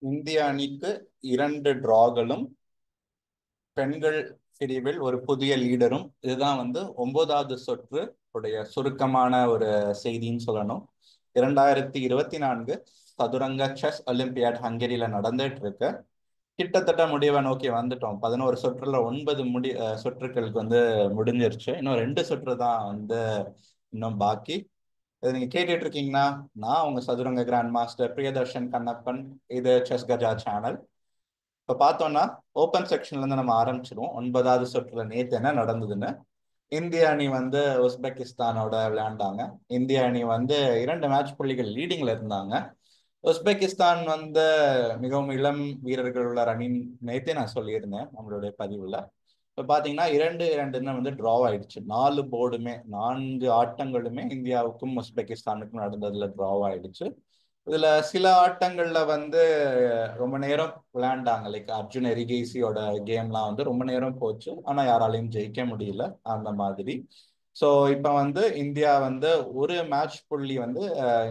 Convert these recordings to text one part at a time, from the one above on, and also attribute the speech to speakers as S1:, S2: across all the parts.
S1: இந்திய அணிக்கு 2 டிராகளும் பெண்கள் பிரிவில் ஒரு புதிய லீடரும். இதுதான் 9வது சுற்று உடைய சுருக்கமான ஒரு செய்தின்னு சொல்லணும். 2024 சதுரங்க செஸ் ஒலிம்பியாட் ஹங்கேரியில நடந்துட்டு இருக்கு. கிட்டத்தட்ட முடிவை நோக்கி வந்துட்டோம். 11 சுற்றுல 9 சுற்றுக்களுக்கு முடிஞ்சிருச்சு. இன்னும் 2 சுற்று தான் இன்னும் பாக்கி. இதை நீங்க கேட்டுட்டு இருக்கீங்கன்னா, நான் உங்க சதுரங்க கிராண்ட் மாஸ்டர் பிரியதர்ஷன் கண்ணப்பன். இது செஸ் கஜா சேனல். இப்ப பார்த்தோம்னா, ஓபன் செக்ஷன்ல இருந்து நம்ம ஆரம்பிச்சிருவோம். 9வது சுற்றுல நேத்து என்ன நடந்ததுன்னு. இந்திய அணி உஸ்பெகிஸ்தானோட விளையாண்டாங்க. இந்திய அணி 2 மேட்ச் புள்ளிகள் லீடிங்ல இருந்தாங்க. உஸ்பெகிஸ்தான் மிகவும் இளம் வீரர்கள் உள்ள அணி. நேத்தே நான் சொல்லியிருந்தேன் நம்மளுடைய பதிவுல. இப்ப பாத்தீங்கன்னா 2-2 டிராவ் ஆயிடுச்சு. 4 போர்டுமே 4 ஆட்டங்களுமே இந்தியாவுக்கும் உஸ்பெகிஸ்தானுக்கும் நடந்ததுல டிராவ் ஆயிடுச்சு. இதுல சில ஆட்டங்கள்ல ரொம்ப நேரம் விளையாண்டாங்க. லைக் அர்ஜுன் எரிகேசியோட கேம்லாம் ரொம்ப நேரம் போச்சு. ஆனா யாராலையும் ஜெயிக்க முடியல அந்த மாதிரி. ஸோ இப்போ இந்தியா ஒரு மேட்ச் புள்ளி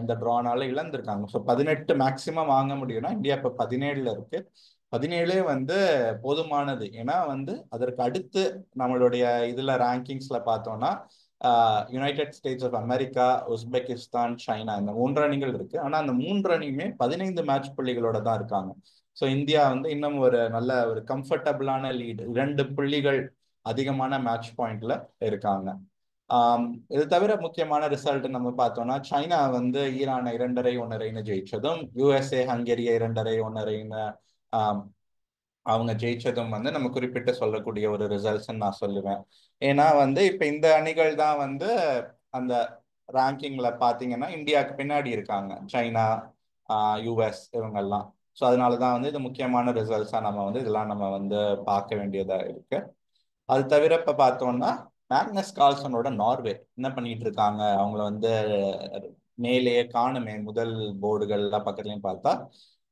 S1: இந்த ட்ரானால இழந்திருக்காங்க. ஸோ 18 மேக்சிமம் வாங்க முடியும்னா இந்தியா இப்போ 17ல இருக்கு. 17 போதுமானது. ஏன்னா அதற்கு அடுத்து நம்மளுடைய இதுல ரேங்கிங்ஸ்ல பார்த்தோம்னா United States of America, Uzbekistan, China இந்த 3 அணிகள் இருக்கு. ஆனா அந்த 3 அணியுமே 15 மேட்ச் புள்ளிகளோட தான் இருக்காங்க. ஸோ இந்தியா இன்னும் ஒரு நல்ல ஒரு கம்ஃபர்டபுளான லீடு, 2 புள்ளிகள் அதிகமான மேட்ச் பாயிண்ட்ல இருக்காங்க. ஆம், இது தவிர முக்கியமான ரிசல்ட் நம்ம பார்த்தோம்னா, சைனா ஈரானை 2-1 ஜெயிச்சதும், யுஎஸ்ஏ ஹங்கேரியை 2-1 அவங்க ஜெயிச்சதும் நம்ம குறிப்பிட்டு சொல்லக்கூடிய ஒரு ரிசல்ட்ஸ் நான் சொல்லுவேன். ஏன்னா இப்ப இந்த அணிகள் தான் அந்த ரேங்கிங்ல பாத்தீங்கன்னா இந்தியாவுக்கு பின்னாடி இருக்காங்க. சைனா, யுஎஸ் இவங்கெல்லாம். ஸோ அதனாலதான் இது முக்கியமான ரிசல்ட்ஸா நம்ம இதெல்லாம் நம்ம பார்க்க வேண்டியதா இருக்கு. அது தவிர இப்ப பார்த்தோம்னா, மேக்னஸ் கால்சனோட நார்வே என்ன பண்ணிட்டு இருக்காங்க. அவங்கள மேலேயே காணுமே முதல் போர்டுகள் எல்லாம் பக்கத்துலயும் பார்த்தா,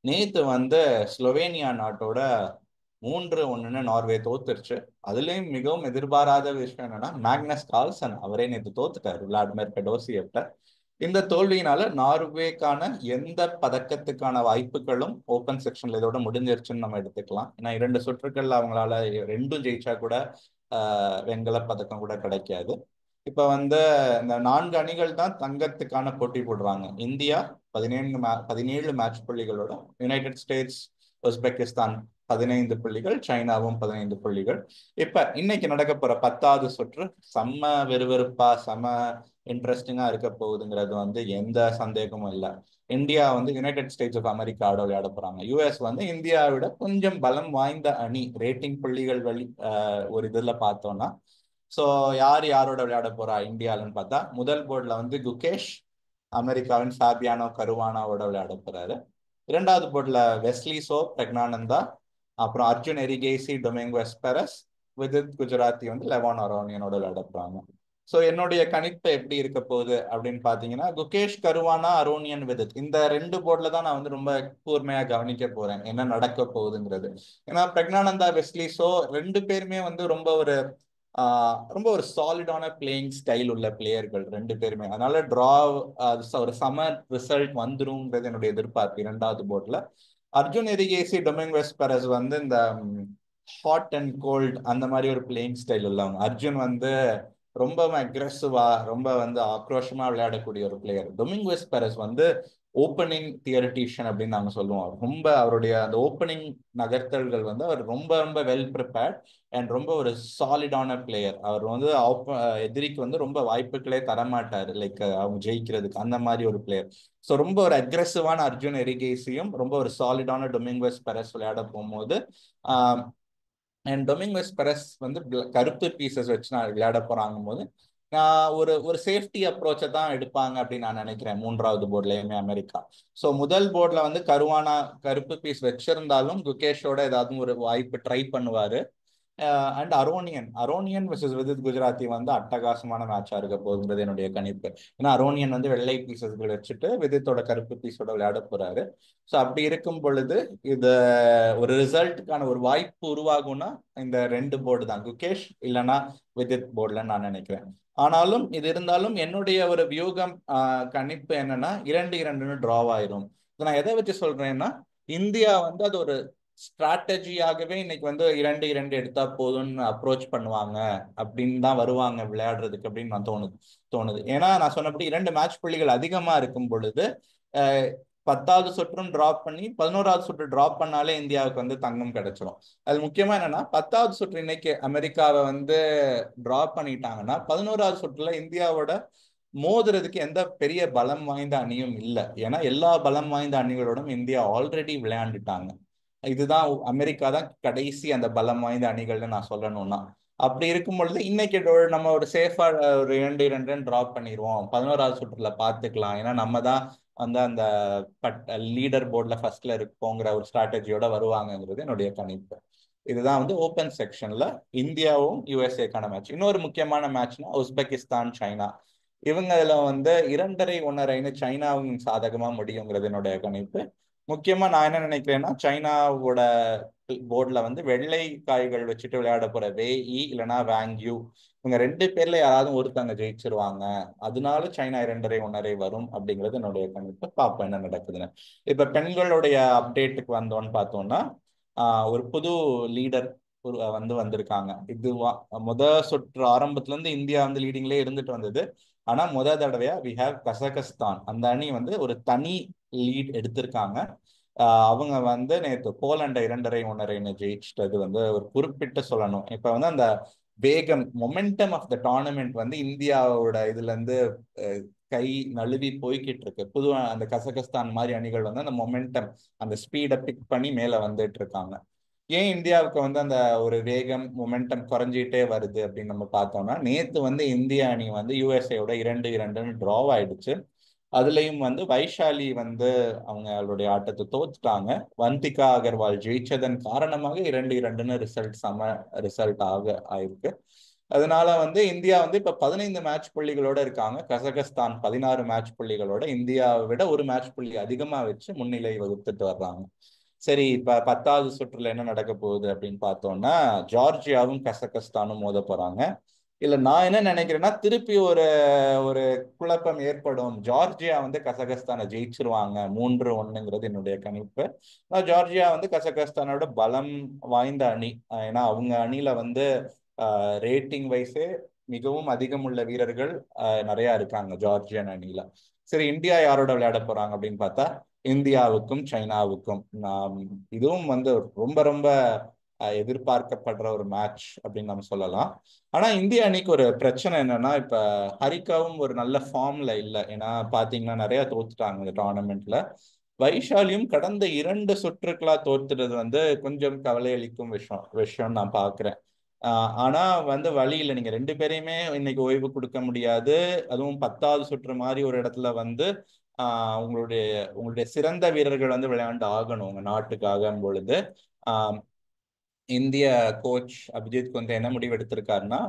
S1: நேத்து ஸ்லோவேனியா நாட்டோட 3-1 நார்வே தோத்துருச்சு. அதுலயும் மிகவும் எதிர்பாராத விஷயம் என்னன்னா, மேக்னஸ் கால்சன் அவரே நேத்து தோத்துட்டாரு விளாடிமிர் பெடோசியட்ட. இந்த தோல்வியினால நார்வேக்கான எந்த பதக்கத்துக்கான வாய்ப்புகளும் ஓபன் செக்ஷன்ல இதோட முடிஞ்சிருச்சுன்னு நம்ம எடுத்துக்கலாம். ஏன்னா 2 சுற்றுக்கள்ல அவங்களால 2ம் ஜெயிச்சா கூட வெண்கல பதக்கம் கூட கிடைக்காது. இப்ப இந்த 4 அணிகள் தான் தங்கத்துக்கான போட்டி போடுறாங்க. இந்தியா 17 மேட்ச் புள்ளிகளோட, யுனைடெட் ஸ்டேட்ஸ், உஸ்பெகிஸ்தான் 15 புள்ளிகள், சைனாவும் 15 புள்ளிகள். இப்ப இன்னைக்கு நடக்க போற 10வது சுற்று செம்ம விறுவிறுப்பா, செம்ம இன்ட்ரெஸ்டிங்கா இருக்க போகுதுங்கிறது எந்த சந்தேகமும் இல்லை. இந்தியா யுனைடெட் ஸ்டேட்ஸ் ஆஃப் அமெரிக்காவோட விளையாட போறாங்க. யுஎஸ் இந்தியாவை விட கொஞ்சம் பலம் வாய்ந்த அணி ரேட்டிங் புள்ளிகள் வழி ஒரு இதுல பார்த்தோம்னா. ஸோ யார் யாரோட விளையாட போறா இந்தியாவில்னு பார்த்தா, முதல் போர்டில் குகேஷ் அமெரிக்காவின் ஃபேபியானோ கருவானாவோட விளையாட போறாரு. 2வது போர்டில் வெஸ்லி சோ, பிரக்னானந்தா, அப்புறம் அர்ஜுன் எரிகேசி, டொமிங்கோ எஸ்பெரஸ், விதித் குஜராத்தி லெவான் அரோனியனோட விளையாட போறாங்க. ஸோ என்னுடைய கணிப்பு எப்படி இருக்க போகுது அப்படின்னு பார்த்தீங்கன்னா, குகேஷ், கருவானா, அரோனியன், விதித் இந்த 2 போர்டில் தான் நான் ரொம்ப கூர்மையா கவனிக்க போறேன் என்ன நடக்க போகுதுங்கிறது. ஏன்னா பிரக்னானந்தா, வெஸ்லி சோ 2 பேருமே ரொம்ப ஒரு சாலிடான பிளேயிங் ஸ்டைல் உள்ள பிளேயர்கள் 2 பேருமே. அதனால டிரா ஒரு சம ரிசல்ட் வந்துருங்கிறது என்னுடைய எதிர்பார்ப்பு 2வது போர்ட்ல. அர்ஜுன் எரிகேசி, டொமிங்கோ எஸ்பெரஸ் இந்த ஹாட் அண்ட் கோல்ட் அந்த மாதிரி ஒரு பிளேயிங் ஸ்டைல் உள்ளவங்க. அர்ஜுன் ரொம்ப அக்ரெசிவா, ரொம்ப ஆக்ரோஷமா விளையாடக்கூடிய ஒரு பிளேயர். டொமிங்கோஸ் பெரஸ் ஓப்பனிங் தியரிட்டிஷியன் அப்படின்னு நாங்க சொல்லுவோம். ரொம்ப அவருடைய அந்த ஓப்பனிங் நகர்த்தல்கள் அவர் ரொம்ப ரொம்ப வெல் ப்ரிப்பேர்ட் அண்ட் ரொம்ப ஒரு சாலிடான பிளேயர். அவர் எதிரிக்கு ரொம்ப வாய்ப்புகளே தரமாட்டார். லைக் அவங்க ஜெயிக்கிறதுக்கு அந்த மாதிரி ஒரு பிளேயர். ஸோ ரொம்ப ஒரு அக்ரெசிவான அர்ஜுன் எரிகேசியும் ரொம்ப ஒரு சாலிடான டொமிங்கோஸ் பெரஸ் விளையாட போகும்போது, அண்ட் டொமிங்கோஸ் பெரஸ் கருப்பு பீசஸ் வச்சு நான் விளையாட போறாங்க போது நான் ஒரு ஒரு சேஃப்டி அப்ரோச்சை தான் எடுப்பாங்க அப்படின்னு நான் நினைக்கிறேன் 3வது போர்ட்லயுமே அமெரிக்கா. ஸோ முதல் போர்ட்ல கருவானா கருப்பு பீஸ் வச்சிருந்தாலும் குகேஷோட ஏதாவது ஒரு வாய்ப்பு ட்ரை பண்ணுவாரு. And Aronian versus Vidit Gujarati அட்டகாசமான மேட்சா இருக்க போகுங்கிறது என்னுடைய கணிப்பு. ஏன்னா அரோனியன் வெள்ளை பீசஸ்கள் வச்சுட்டு விதித்தோட கருப்பு பீஸோட விளையாட போறாரு. ஸோ அப்படி இருக்கும் பொழுது இது ஒரு ரிசல்ட்டுக்கான ஒரு வாய்ப்பு உருவாகும்னா இந்த 2 போர்டு தான், குகேஷ் இல்லைன்னா விதித் போர்டுல நான் நினைக்கிறேன். ஆனாலும் இது இருந்தாலும் என்னுடைய ஒரு வியூகம் கணிப்பு என்னன்னா 2-2 டிராவ் ஆயிரும். நான் எதை வச்சு சொல்றேன்னா, இந்தியா வந்து அது ஒரு ஸ்ட்ராட்டஜியாகவே இன்னைக்கு வந்து 2-2 எடுத்தா போதும்னு அப்ரோச் பண்ணுவாங்க அப்படின்னு தான் வருவாங்க விளையாடுறதுக்கு அப்படின்னு நான் தோணுது. ஏன்னா நான் சொன்னபடி 2 மேட்ச் புள்ளிகள் அதிகமா இருக்கும் பொழுது அஹ், 10வது சுற்றும் டிராப் பண்ணி 11வது சுற்று டிராப் பண்ணாலே இந்தியாவுக்கு வந்து தங்கம் கிடைச்சிரும். அது முக்கியமா என்னன்னா 10வது சுற்று இன்னைக்கு அமெரிக்காவை வந்து டிராப் பண்ணிட்டாங்கன்னா 11வது சுற்றுல இந்தியாவோட மோதுறதுக்கு எந்த பெரிய பலம் வாய்ந்த அணியும் இல்லை. ஏன்னா எல்லா பலம் வாய்ந்த அணிகளோடும் இந்தியா ஆல்ரெடி விளையாண்டுட்டாங்க. இதுதான் அமெரிக்கா தான் கடைசி அந்த பலம் வாய்ந்த அணிகள்னு நான் சொல்லணும்னா. அப்படி இருக்கும் பொழுது இன்னைக்கு நம்ம ஒரு சேஃபா ஒரு 2-2 டிராப் பண்ணிடுவோம், 11வது சுற்றுல பார்த்துக்கலாம், ஏன்னா நம்ம தான் வந்து அந்த லீடர் போர்டில் ஃபர்ஸ்ட்ல இருப்போங்கிற ஒரு ஸ்ட்ராட்டஜியோட வருவாங்கங்கிறது என்னுடைய கணிப்பு. இதுதான் வந்து ஓபன் செக்ஷன்ல இந்தியாவும் யுஎஸ்ஏக்கான மேட்ச். இன்னொரு முக்கியமான மேட்ச்னா உஸ்பெகிஸ்தான் சைனா. இவங்க இதுல வந்து 2-1/2 சைனாவும் சாதகமா முடியுங்கிறது என்னுடைய கணிப்பு. முக்கியமா நான் என்ன நினைக்கிறேன்னா சைனாவோட போர்டுல வந்து வெள்ளை காய்கள் வச்சுட்டு விளையாட போற வேஇ இல்லைன்னா வேங்யூ, இவங்க 2 பேர்ல யாராவது ஒருத்தங்க ஜெயிச்சிருவாங்க. அதனால சைனா 2-1/2 வரும் அப்படிங்கிறது என்னுடைய கணிப்பு. பார்ப்போம் என்ன நடக்குதுன்னு. இப்ப பெண்களுடைய அப்டேட்டுக்கு வந்தோம்னு பார்த்தோம்னா ஒரு புது லீடர் வந்திருக்காங்க. இது முத சுற்று ஆரம்பத்துல இருந்து இந்தியா வந்து லீடிங்லேயே இருந்துட்டு வந்தது. ஆனா தடவையா வி ஹேவ் கசகஸ்தான், அந்த அணி வந்து ஒரு தனி லீட் எடுத்திருக்காங்க. அவங்க வந்து நேற்று போலண்டை 2-1/2 ஜெயிச்சிட்டது வந்து ஒரு குறிப்பிட்டு சொல்லணும். இப்ப வந்து அந்த வேகம் மொமெண்டம் ஆஃப் த டோர்னமெண்ட் வந்து இந்தியாவோட இதுல இருந்து அஹ், கை நழுவி போய்கிட்டு இருக்கு. அந்த கசகஸ்தான் மாதிரி அணிகள் வந்து அந்த மொமெண்டம், அந்த ஸ்பீடை பிக் பண்ணி மேல வந்துட்டு இருக்காங்க. ஏன் இந்தியாவுக்கு வந்து அந்த ஒரு வேகம் மொமெண்டம் குறைஞ்சிட்டே வருது அப்படின்னு நம்ம பார்த்தோம்னா, நேத்து வந்து இந்திய அணி வந்து யுஎஸ்ஏயோட 2-2 டிராவ் ஆயிடுச்சு. அதுலயும் வந்து வைஷாலி வந்து அவங்களுடைய ஆட்டத்தை தோத்துட்டாங்க. வந்திகா அகர்வால் ஜெயிச்சதன் காரணமாக 2-2 ரிசல்ட் ரிசல்ட் ஆயிருக்கு. அதனால வந்து இந்தியா வந்து இப்ப 15 மேட்ச் புள்ளிகளோட இருக்காங்க. கசகஸ்தான் 16 மேட்ச் புள்ளிகளோட இந்தியாவை விட ஒரு மேட்ச் புள்ளி அதிகமா வச்சு முன்னிலை வகுத்துட்டு வர்றாங்க. சரி, இப்ப 10வது சுற்றுல என்ன நடக்க போகுது அப்படின்னு பார்த்தோம்னா ஜார்ஜியாவும் கசகஸ்தானும் மோத போறாங்க. இல்ல நான் என்ன நினைக்கிறேன்னா திருப்பி ஒரு ஒரு குழப்பம் ஏற்படும். ஜார்ஜியா வந்து கசகஸ்தானை ஜெயிச்சிருவாங்க 3-1ங்கிறது என்னுடைய கணிப்பு. ஜார்ஜியா வந்து கசகஸ்தானோட பலம் வாய்ந்த அணி. ஏன்னா அவங்க அணியில வந்து ரேட்டிங் வைஸே மிகவும் அதிகம் உள்ள வீரர்கள் நிறைய இருக்காங்க ஜார்ஜியன் அணியில. சரி, இந்தியா யாரோட விளையாட போறாங்க அப்படின்னு பார்த்தா இந்தியாவுக்கும் சைனாவுக்கும். இதுவும் வந்து ரொம்ப ரொம்ப எதிர்பார்க்கப்படுற ஒரு மேட்ச் அப்படின்னு நம்ம சொல்லலாம். ஆனா இந்திய அணிக்கு ஒரு பிரச்சனை என்னன்னா இப்ப ஹரிகாவும் ஒரு நல்ல ஃபார்ம்ல இல்லை. ஏன்னா பாத்தீங்கன்னா நிறைய தோத்துட்டாங்க இந்த டோர்னமெண்ட்ல. வைஷாலியும் கடந்த 2 சுற்றுகளா தோத்துறது வந்து கொஞ்சம் கவலை அளிக்கும் விஷயம் நான் பாக்குறேன். ஆனா வந்து வழி இல்லை, நீங்க 2 பேரையுமே இன்னைக்கு ஓய்வு கொடுக்க முடியாது. அதுவும் 10வது சுற்று மாதிரி ஒரு இடத்துல வந்து உங்களுடைய உங்களுடைய சிறந்த வீரர்கள் வந்து விளையாண்டு ஆகணும் உங்க நாட்டுக்காக பொழுது. ஆஹ் இந்திய கோச் அபிஜித் குந்தை என்ன முடிவு எடுத்திருக்காருன்னா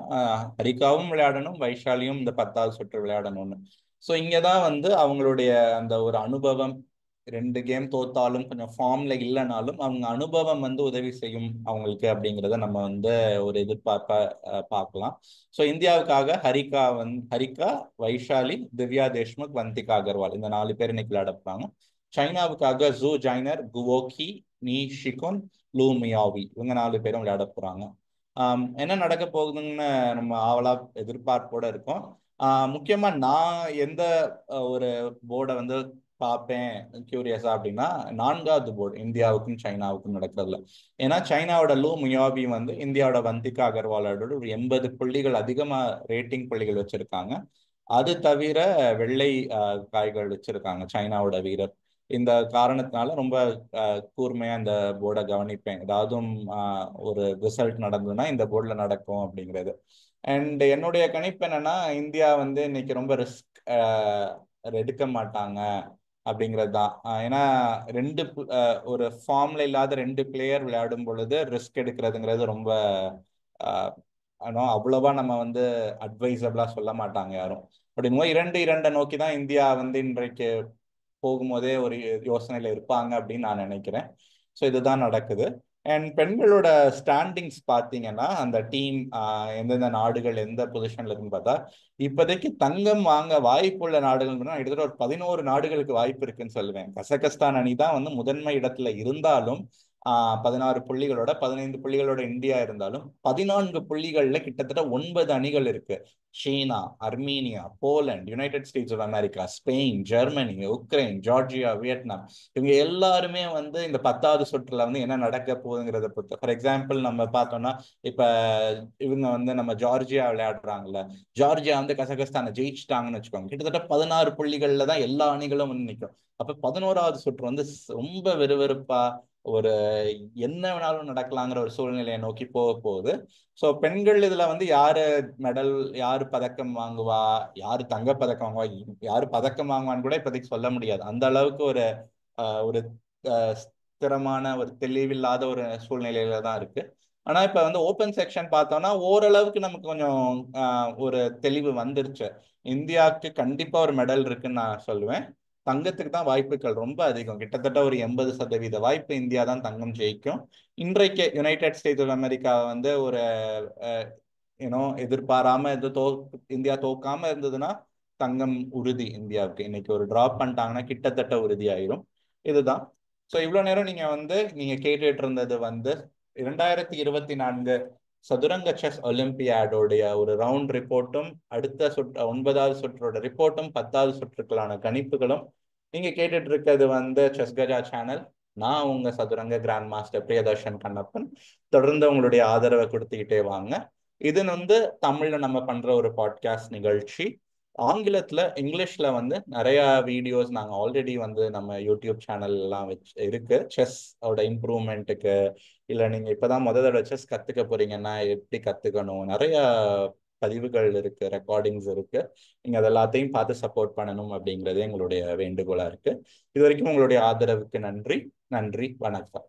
S1: ஹரிகாவும் விளையாடணும், வைஷாலியும் இந்த 10வது சுற்று விளையாடணும்னு. ஸோ இங்கதான் வந்து அவங்களுடைய அந்த ஒரு அனுபவம், 2 கேம் தோத்தாலும் கொஞ்சம் ஃபார்ம்ல இல்லைனாலும் அவங்க அனுபவம் வந்து உதவி செய்யும் அவங்களுக்கு அப்படிங்கிறத நம்ம வந்து ஒரு எதிர்பார்ப்பா பார்க்கலாம். ஸோ இந்தியாவுக்காக ஹரிகா, வைஷாலி, திவ்யா தேஷ்முக், வந்திகா அகர்வால் இந்த 4 பேர் இன்னைக்கு விளையாட போறாங்க. சைனாவுக்காக ஜூ ஜைனர், குவோகி, நீ ஷிகோன், லூ மியாவி இவங்க 4 பேரும் விளையாட போறாங்க. என்ன நடக்க போகுதுன்னு நம்ம ஆவலா எதிர்பார்ப்போட இருக்கோம். முக்கியமா நான் எந்த ஒரு போர்டை வந்து பார்ப்பேன் கியூரியஸா அப்படின்னா 4வது போர்டு இந்தியாவுக்கும் சைனாவுக்கும் நடக்கிறதுல. ஏன்னா சைனாவோட லூ மியாவி வந்து இந்தியாவோட வந்திகா அகர்வாலோட ஒரு 80 புள்ளிகள் அதிகமா ரேட்டிங் புள்ளிகள் வச்சிருக்காங்க. அது தவிர வெள்ளை காய்கள் வச்சிருக்காங்க சைனாவோட வீரர். இந்த காரணத்தினால ரொம்ப கூர்மையா இந்த போர்டை கவனிப்பேன். ஏதாவது ஒரு ரிசல்ட் நடந்ததுன்னா இந்த போர்டில் நடக்கும் அப்படிங்கிறது. அண்ட் என்னுடைய கணிப்பு என்னன்னா இந்தியா வந்து இன்னைக்கு ரொம்ப ரிஸ்க் எடுக்க மாட்டாங்க அப்படிங்கிறது தான். ஏன்னா ஒரு ஃபார்ம்ல இல்லாத 2 பிளேயர் விளையாடும் பொழுது ரிஸ்க் எடுக்கிறதுங்கிறது ரொம்ப அவ்வளவா நம்ம வந்து அட்வைசபிளா சொல்ல மாட்டாங்க யாரும். அப்படிங்கும்போது 2-2 நோக்கி தான் இந்தியா வந்து இன்றைக்கு போகும்போதே ஒரு யோசனையில இருப்பாங்க அப்படின்னு நான் நினைக்கிறேன். ஸோ இதுதான் நடக்குது. அண்ட் பெண்களோட ஸ்டாண்டிங்ஸ் பார்த்தீங்கன்னா அந்த டீம் எந்தெந்த நாடுகள் எந்த பொசிஷன்ல இருக்குன்னு பார்த்தா இப்போதைக்கு தங்கம் வாங்க வாய்ப்புள்ள நாடுகள் கிட்டத்தட்ட ஒரு 11 நாடுகளுக்கு வாய்ப்பு இருக்குன்னு சொல்லுவேன். கசகஸ்தான் அணி தான் வந்து முதன்மை இடத்துல இருந்தாலும் 16 புள்ளிகளோட 15 புள்ளிகளோட இந்தியா இருந்தாலும் 14 புள்ளிகள்ல கிட்டத்தட்ட 9 அணிகள் இருக்கு. சீனா, Armenia, Poland, United States of America, Spain, Germany, Ukraine, Georgia, Vietnam, இவங்க எல்லாருமே வந்து இந்த 10வது சுற்றுல வந்து என்ன நடக்க போகுதுங்கிறத பொறுத்து. ஃபார் எக்ஸாம்பிள் நம்ம பார்த்தோம்னா இப்ப இவங்க வந்து நம்ம ஜார்ஜியா விளையாடுறாங்கல்ல, ஜார்ஜியா வந்து கசகஸ்தானை ஜெயிச்சிட்டாங்கன்னு வச்சுக்கோங்க, கிட்டத்தட்ட 16 புள்ளிகள்ல தான் எல்லா அணிகளும் வந்து நிற்கும். அப்ப 11வது சுற்று வந்து ரொம்ப விறுவிறுப்பா ஒரு என்ன வேணாலும் நடக்கலாங்கிற ஒரு சூழ்நிலையை நோக்கி போக போகுது. ஸோ பெண்கள் இதுல வந்து யாரு மெடல், யாரு பதக்கம் வாங்குவா, யாரு தங்கப்பதக்கம் வாங்குவா, யாரு பதக்கம் வாங்குவான்னு கூட இப்போதைக்கு சொல்ல முடியாது. அந்த அளவுக்கு ஒரு ஸ்திரமான ஒரு தெளிவில்லாத ஒரு சூழ்நிலையில தான் இருக்கு. ஆனா இப்ப வந்து ஓப்பன் செக்ஷன் பார்த்தோம்னா ஓரளவுக்கு நமக்கு கொஞ்சம் ஒரு தெளிவு வந்துருச்சு. இந்தியாவுக்கு கண்டிப்பா ஒரு மெடல் இருக்குன்னு நான் சொல்லுவேன். தங்கத்துக்கு தான் வாய்ப்புகள் ரொம்ப அதிகம். கிட்டத்தட்ட ஒரு 80% வாய்ப்பு இந்தியா தான் தங்கம் ஜெயிக்கும். இன்றைக்கு யுனைடெட் ஸ்டேட்ஸ் ஆஃப் அமெரிக்கா வந்து ஒரு எதிர்பாராம இந்தியா தோக்காம இருந்ததுன்னா தங்கம் உறுதி இந்தியாவுக்கு. இன்னைக்கு ஒரு டிராப் பண்ணிட்டாங்கன்னா கிட்டத்தட்ட உறுதி ஆயிரும். இதுதான். ஸோ இவ்வளவு நேரம் நீங்க கேட்டுட்டு இருந்தது வந்து 2024 சதுரங்க செஸ் ஒலிம்பியாடோடைய ஒரு ரவுண்ட் ரிப்போர்ட்டும், அடுத்த 9வது சுற்றோட ரிப்போர்ட்டும், 10வது சுற்றுக்களான கணிப்புகளும். நீங்க கேட்டுட்டு இருக்கிறது வந்து செஸ் கஜா சேனல். நான் உங்க சதுரங்க கிராண்ட் மாஸ்டர் பிரியதர்ஷன் கண்ணப்பன். தொடர்ந்து உங்களுடைய ஆதரவை கொடுத்துக்கிட்டே வாங்க. இது வந்து தமிழ்ல நம்ம பண்ற ஒரு பாட்காஸ்ட் நிகழ்ச்சி. ஆங்கிலத்துல இங்கிலீஷ்ல வந்து நிறைய வீடியோஸ் நாங்க ஆல்ரெடி வந்து நம்ம யூடியூப் சேனல் எல்லாம் வச்சு இருக்கு. செஸ் ஓட இம்ப்ரூவ்மெண்ட்டுக்கு, இல்ல நீங்க இப்பதான் முதல் தடவை செஸ் கத்துக்க போறீங்கன்னா எப்படி கத்துக்கணும், நிறைய பதிவுகள் இருக்கு, ரெக்கார்டிங்ஸ் இருக்கு. நீங்க அது எல்லாத்தையும் பார்த்து சப்போர்ட் பண்ணணும் அப்படிங்கிறது எங்களுடைய வேண்டுகோளா இருக்கு. இது வரைக்கும் உங்களுடைய ஆதரவுக்கு நன்றி. நன்றி, வணக்கம்.